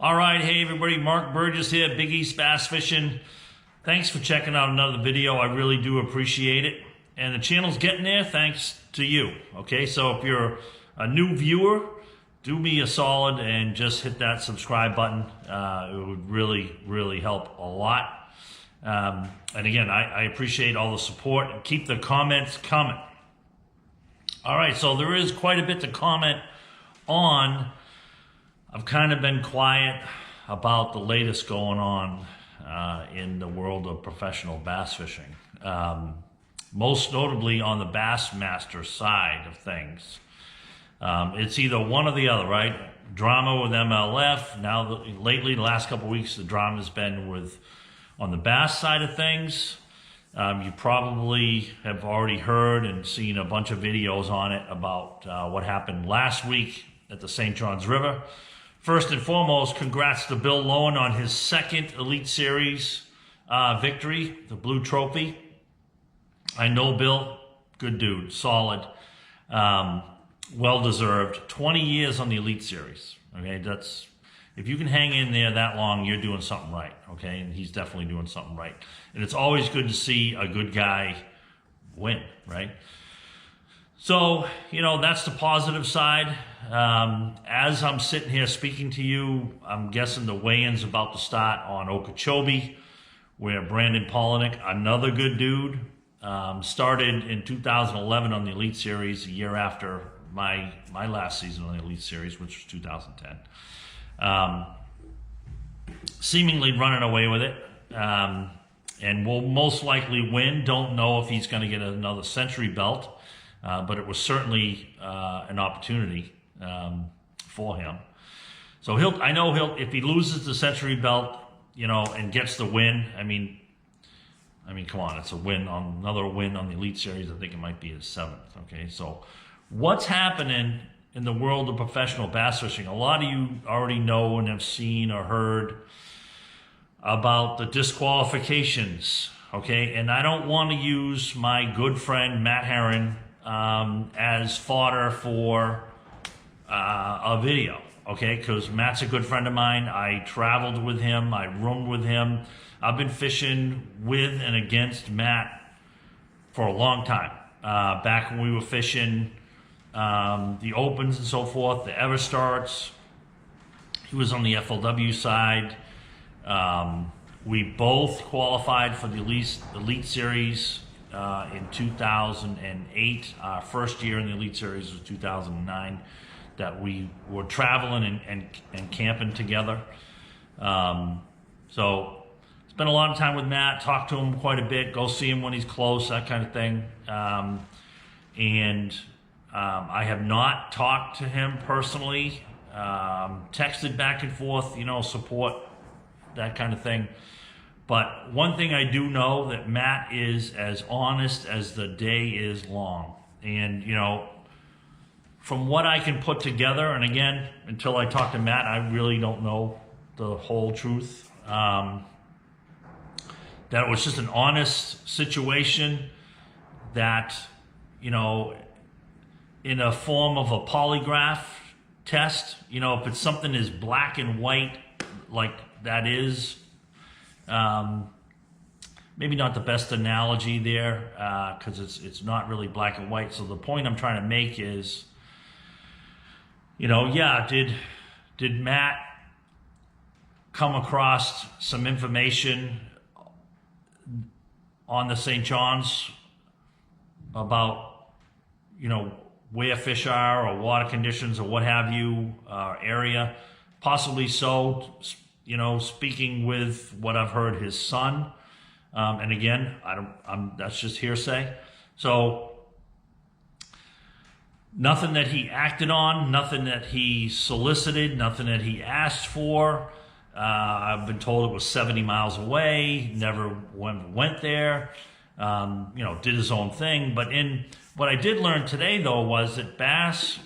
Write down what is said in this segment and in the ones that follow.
All right, hey everybody, Mark Burgess here, Big East Bass Fishing. Thanks for checking out another video. I really do appreciate it. And the channel's getting there thanks to you. Okay, so if you're a new viewer, do me a solid and just hit that subscribe button. It would really help a lot. And again, I appreciate all the support. Keep the comments coming. All right, so there is quite a bit to comment on. I've kind of been quiet about the latest going on in the world of professional bass fishing. Most notably on the Bassmaster side of things. It's either one or the other, right? Drama with MLF. Now, lately, the last couple of weeks, the drama has been on the bass side of things. You probably have already heard and seen a bunch of videos on it about what happened last week at the St. Johns River. First and foremost, congrats to Bill Lowen on his second Elite Series victory, the Blue Trophy. I know Bill, good dude, solid, well-deserved. 20 years on the Elite Series, okay? If you can hang in there that long, you're doing something right, okay? And he's definitely doing something right. And it's always good to see a good guy win, right? So, you know, that's the positive side. As I'm sitting here speaking to you, I'm guessing the weigh-in's about to start on Okeechobee, where Brandon Polinick, another good dude, started in 2011 on the Elite Series, a year after my last season on the Elite Series, which was 2010. Seemingly running away with it, and will most likely win. Don't know if he's going to get another century belt. But it was certainly an opportunity for him. So I know if he loses the century belt, you know, and gets the win. I mean, come on, it's another win on the Elite Series. I think it might be his 7th. Okay, so what's happening in the world of professional bass fishing? A lot of you already know and have seen or heard about the disqualifications. Okay, and I don't want to use my good friend Matt Herron as fodder for a video, okay? Because Matt's a good friend of mine. I traveled with him. I roomed with him. I've been fishing with and against Matt for a long time. Back when we were fishing the Opens and so forth, the Ever Starts. He was on the FLW side. We both qualified for the Elite Series in 2008. Our first year in the Elite Series was 2009, that we were traveling and camping together. So spent a lot of time with Matt, talked to him quite a bit, go see him when he's close, that kind of thing. I have not talked to him personally, texted back and forth, you know, support, that kind of thing. But one thing I do know, that Matt is as honest as the day is long. And, you know, from what I can put together, and again, until I talk to Matt, I really don't know the whole truth, that it was just an honest situation that, you know, in a form of a polygraph test, you know, if it's something as black and white like that is, maybe not the best analogy there, because it's not really black and white. So the point I'm trying to make is, you know, yeah, did Matt come across some information on the St. John's about, you know, where fish are or water conditions or what have you, area? Possibly so. You know, speaking with what I've heard his son, and again, that's just hearsay. So nothing that he acted on, nothing that he solicited, nothing that he asked for. I've been told it was 70 miles away, never went there, you know, did his own thing. But what I did learn today, though, was that Bass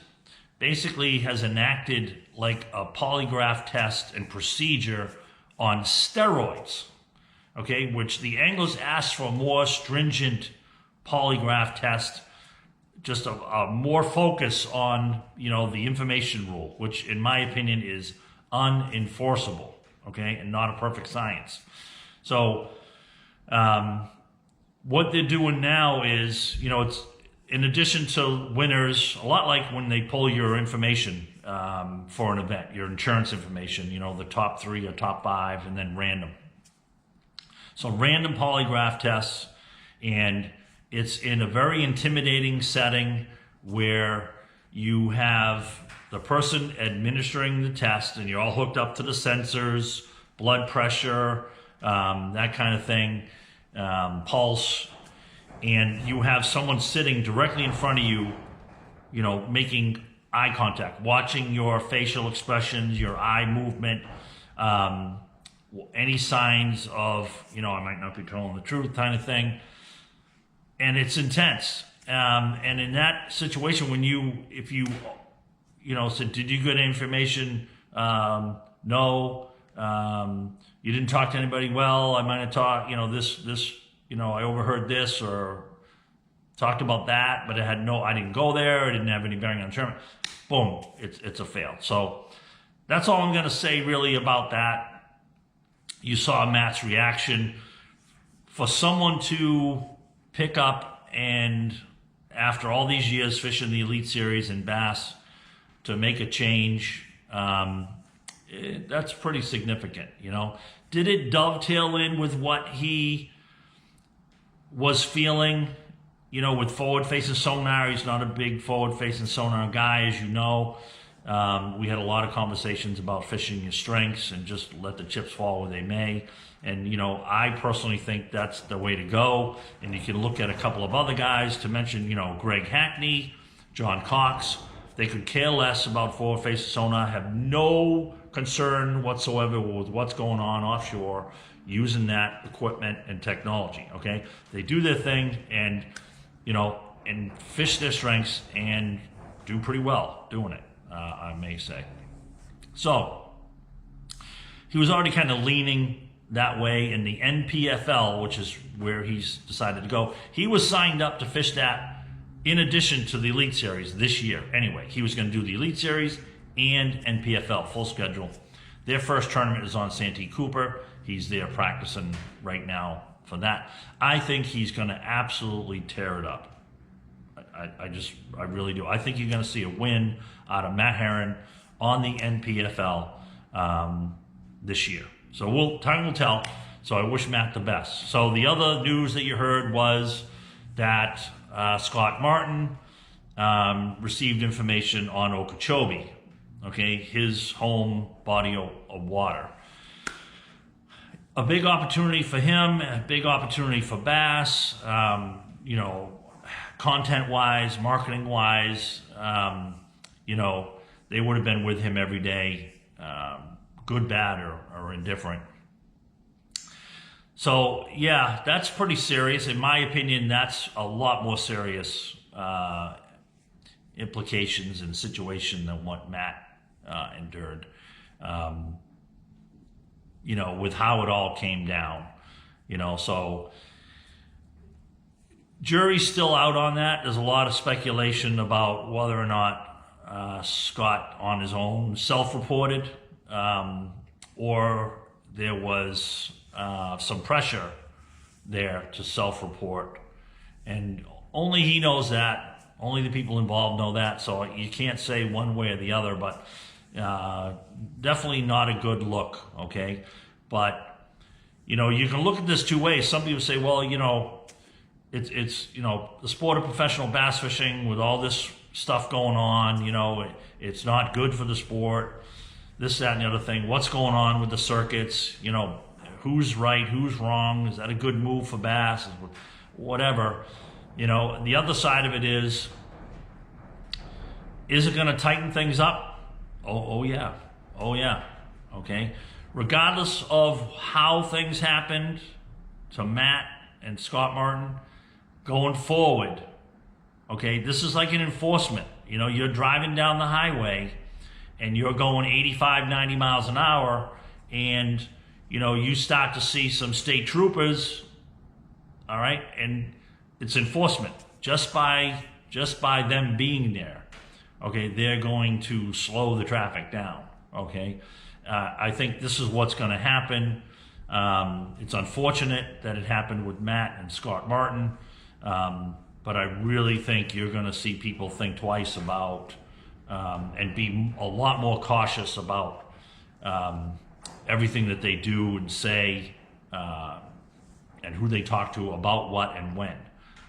basically has enacted like a polygraph test and procedure on steroids, okay, which the anglers asked for a more stringent polygraph test, just a more focus on, you know, the information rule, which in my opinion is unenforceable, okay, and not a perfect science. So what they're doing now is, it's in addition to winners, a lot like when they pull your information for an event, your insurance information, the top 3 or top 5, and then random. So random polygraph tests, and it's in a very intimidating setting where you have the person administering the test, and you're all hooked up to the sensors, blood pressure, that kind of thing, pulse, and you have someone sitting directly in front of you, making eye contact, watching your facial expressions, your eye movement, any signs of, I might not be telling the truth kind of thing. And it's intense. And in that situation, if you said, did you get information? No. You didn't talk to anybody. Well, I might have talked, I overheard this or talked about that, but I didn't go there. I didn't have any bearing on the tournament. Boom, it's a fail. So that's all I'm going to say really about that. You saw Matt's reaction. For someone to pick up and after all these years fishing the Elite Series and Bass to make a change, that's pretty significant, Did it dovetail in with what he was feeling, with forward-facing sonar? He's not a big forward-facing sonar guy, as you know. We had a lot of conversations about fishing your strengths and just let the chips fall where they may. And, I personally think that's the way to go. And you can look at a couple of other guys to mention, Greg Hackney, John Cox. They could care less about forward-facing sonar, have no concern whatsoever with what's going on offshore using that equipment and technology, okay? They do their thing and, and fish their strengths and do pretty well doing it, I may say. So, he was already kind of leaning that way in the NPFL, which is where he's decided to go. He was signed up to fish that in addition to the Elite Series this year. Anyway, he was going to do the Elite Series and NPFL, full schedule. Their first tournament is on Santee Cooper. He's there practicing right now for that. I think he's going to absolutely tear it up. I really do. I think you're going to see a win out of Matt Herron on the NPFL this year. So time will tell. So I wish Matt the best. So the other news that you heard was that Scott Martin received information on Okeechobee, okay, his home body of water. A big opportunity for him, a big opportunity for Bass, content-wise, marketing-wise, they would have been with him every day, good, bad, or indifferent. So, yeah, that's pretty serious. In my opinion, that's a lot more serious implications and situation than what Matt endured, with how it all came down, so jury's still out on that. There's a lot of speculation about whether or not Scott on his own self-reported, or there was some pressure there to self-report, and only he knows that. Only the people involved know that, so you can't say one way or the other, but definitely not a good look, okay? But, you can look at this two ways. Some people say, well, it's the sport of professional bass fishing with all this stuff going on, it's not good for the sport, this, that, and the other thing. What's going on with the circuits? Who's right, who's wrong? Is that a good move for bass? Whatever. The other side of it is it going to tighten things up? Oh yeah. Okay. Regardless of how things happened to Matt and Scott Martin going forward, okay, this is like an enforcement. You're driving down the highway and you're going 85, 90 miles an hour, and you start to see some state troopers, all right, and it's enforcement just by them being there. Okay, they're going to slow the traffic down. okay? I think this is what's going to happen. It's unfortunate that it happened with Matt and Scott Martin, but I really think you're going to see people think twice about and be a lot more cautious about everything that they do and say and who they talk to about what and when.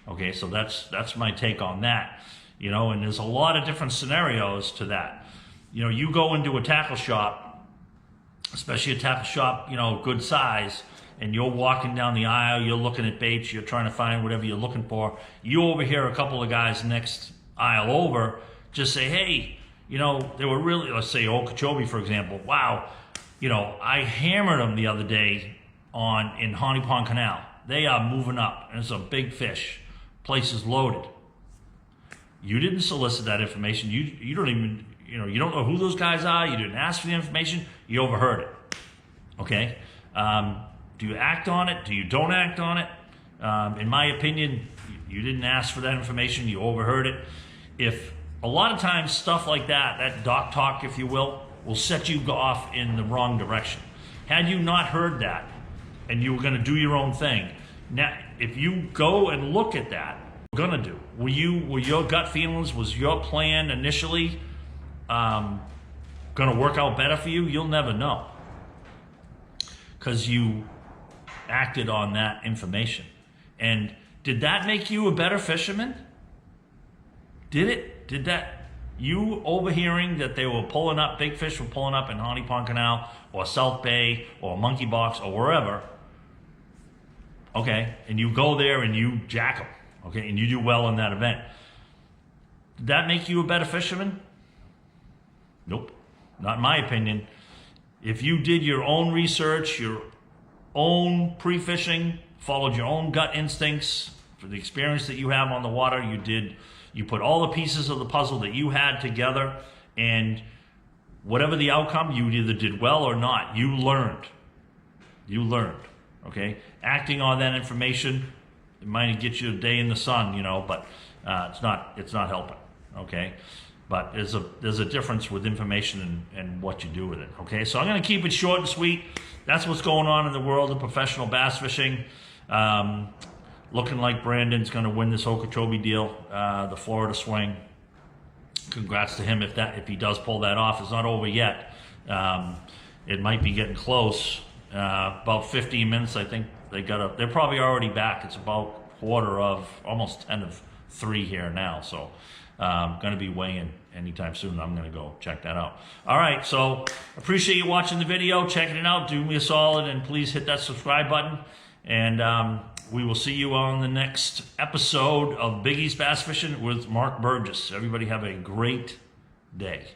Okay, so that's my take on that. You know, and there's a lot of different scenarios to that. You know, you go into a tackle shop, especially a tackle shop, you know, good size, and you're walking down the aisle, you're looking at baits, you're trying to find whatever you're looking for. You overhear a couple of guys next aisle over just say, hey, you know, they were really, let's say Okeechobee, for example, wow, you know, I hammered them the other day in Honey Pond Canal. They are moving up, and it's a big fish. Place is loaded. You didn't solicit that information. You don't even, you know, you don't know who those guys are. You didn't ask for the information. You overheard it. Okay? Do you act on it? Do you don't act on it? In my opinion, you didn't ask for that information. You overheard it. If a lot of times stuff like that doc talk, if you will set you off in the wrong direction. Had you not heard that and you were going to do your own thing, now if you go and look at that, what you're going to do, were your gut feelings, was your plan initially going to work out better for you? You'll never know, because you acted on that information. And did that make you a better fisherman? Did it? Did that? You overhearing that they were pulling up, big fish were pulling up in Honey Pond Canal or South Bay or Monkey Box or wherever, okay, and you go there and you jack them, okay, and you do well in that event. Did that make you a better fisherman? Nope, not in my opinion. If you did your own research, your own pre-fishing, followed your own gut instincts for the experience that you have on the water, you put all the pieces of the puzzle that you had together, and whatever the outcome, you either did well or not. You learned. You learned, okay? Acting on that information, it might get you a day in the sun, you know, but it's not helping, okay? But there's a difference with information and what you do with it, okay? So I'm going to keep it short and sweet. That's what's going on in the world of professional bass fishing. Looking like Brandon's going to win this Okeechobee deal, the Florida swing. Congrats to him if he does pull that off. It's not over yet. It might be getting close. About 15 minutes, I think they're probably already back. It's about quarter of, almost 10 of 3 here now. So going to be weighing anytime soon. I'm going to go check that out. All right, so appreciate you watching the video, checking it out. Do me a solid and please hit that subscribe button. And we will see you on the next episode of Big East Bass Fishing with Mark Burgess. Everybody have a great day.